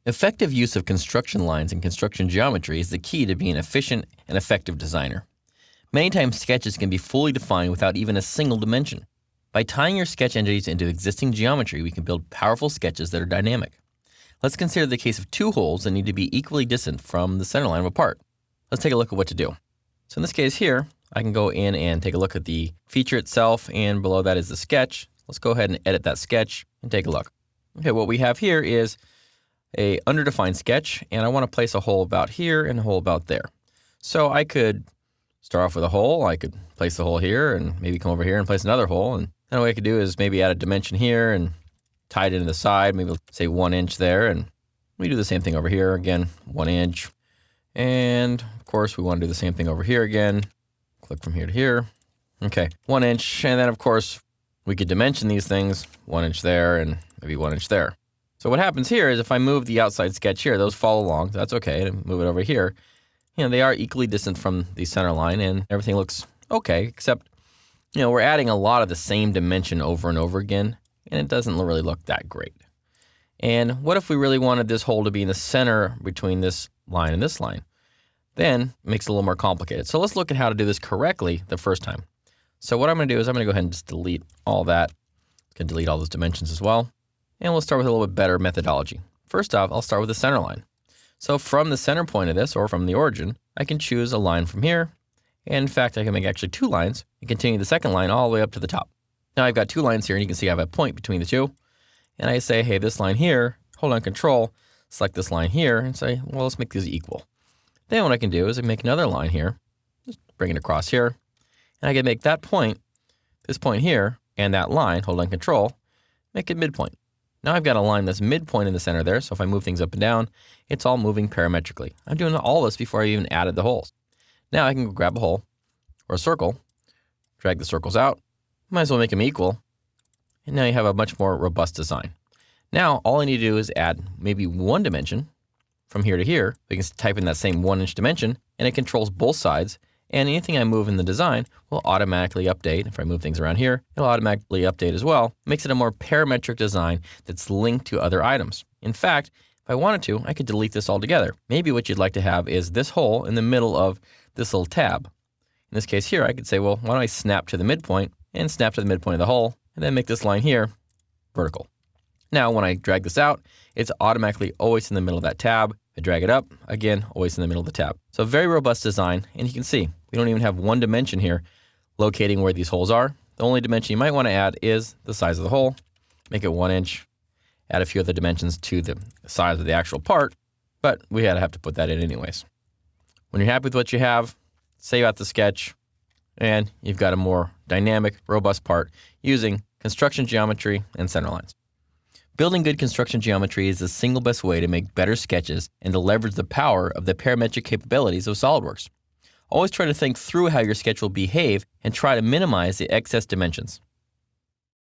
Effective use of construction lines and construction geometry is the key to being an efficient and effective designer. Many times sketches can be fully defined without even a single dimension. By tying your sketch entities into existing geometry, we can build powerful sketches that are dynamic. Let's consider the case of two holes that need to be equally distant from the center line of a part. Let's take a look at what to do. So in this case here, I can go in and take a look at the feature itself, and below that is the sketch. Let's go ahead and edit that sketch and take a look. Okay, what we have here is a underdefined sketch, and I want to place a hole about here and a hole about there. So I could start off with a hole. I could place the hole here and maybe come over here and place another hole. And then what I could do is maybe add a dimension here and tie it into the side, maybe say 1 inch there. And we do the same thing over here. Again, 1 inch. And of course, we want to do the same thing over here again. Click from here to here. Okay, 1 inch. And then of course, we could dimension these things, 1 inch there and maybe 1 inch there. So what happens here is if I move the outside sketch here, those follow along. That's okay. And move it over here. They are equally distant from the center line and everything looks okay, except, we're adding a lot of the same dimension over and over again, and it doesn't really look that great. And what if we really wanted this hole to be in the center between this line and this line? Then it makes it a little more complicated. So let's look at how to do this correctly the first time. So what I'm going to do is I'm going to go ahead and just delete all that. I can delete all those dimensions as well. And we'll start with a little bit better methodology. First off, I'll start with the center line. So from the center point of this, or from the origin, I can choose a line from here. And in fact, I can make actually 2 lines and continue the second line all the way up to the top. Now I've got 2 lines here, and you can see I have a point between the two. And I say, hey, this line here, hold on Control, select this line here, and say, well, let's make these equal. Then what I can do is I make another line here, just bring it across here. And I can make that point, this point here, and that line, hold on Control, make it midpoint. Now I've got a line that's midpoint in the center there, so if I move things up and down, it's all moving parametrically. I'm doing all this before I even added the holes. Now I can go grab a hole or a circle, drag the circles out, might as well make them equal, and now you have a much more robust design. Now all I need to do is add maybe 1 dimension from here to here. We can type in that same 1 inch dimension, and it controls both sides, and anything I move in the design will automatically update. If I move things around here, it'll automatically update as well. It makes it a more parametric design that's linked to other items. In fact, if I wanted to, I could delete this altogether. Maybe what you'd like to have is this hole in the middle of this little tab. In this case here, I could say, well, why don't I snap to the midpoint and snap to the midpoint of the hole, and then make this line here vertical. Now, when I drag this out, it's automatically always in the middle of that tab. I drag it up, again, always in the middle of the tab. So very robust design, and you can see we don't even have 1 dimension here locating where these holes are. The only dimension you might want to add is the size of the hole. Make it 1 inch, add a few other dimensions to the size of the actual part, but we have to put that in anyways. When you're happy with what you have, save out the sketch, and you've got a more dynamic, robust part using construction geometry and center lines. Building good construction geometry is the single best way to make better sketches and to leverage the power of the parametric capabilities of SOLIDWORKS. Always try to think through how your sketch will behave and try to minimize the excess dimensions.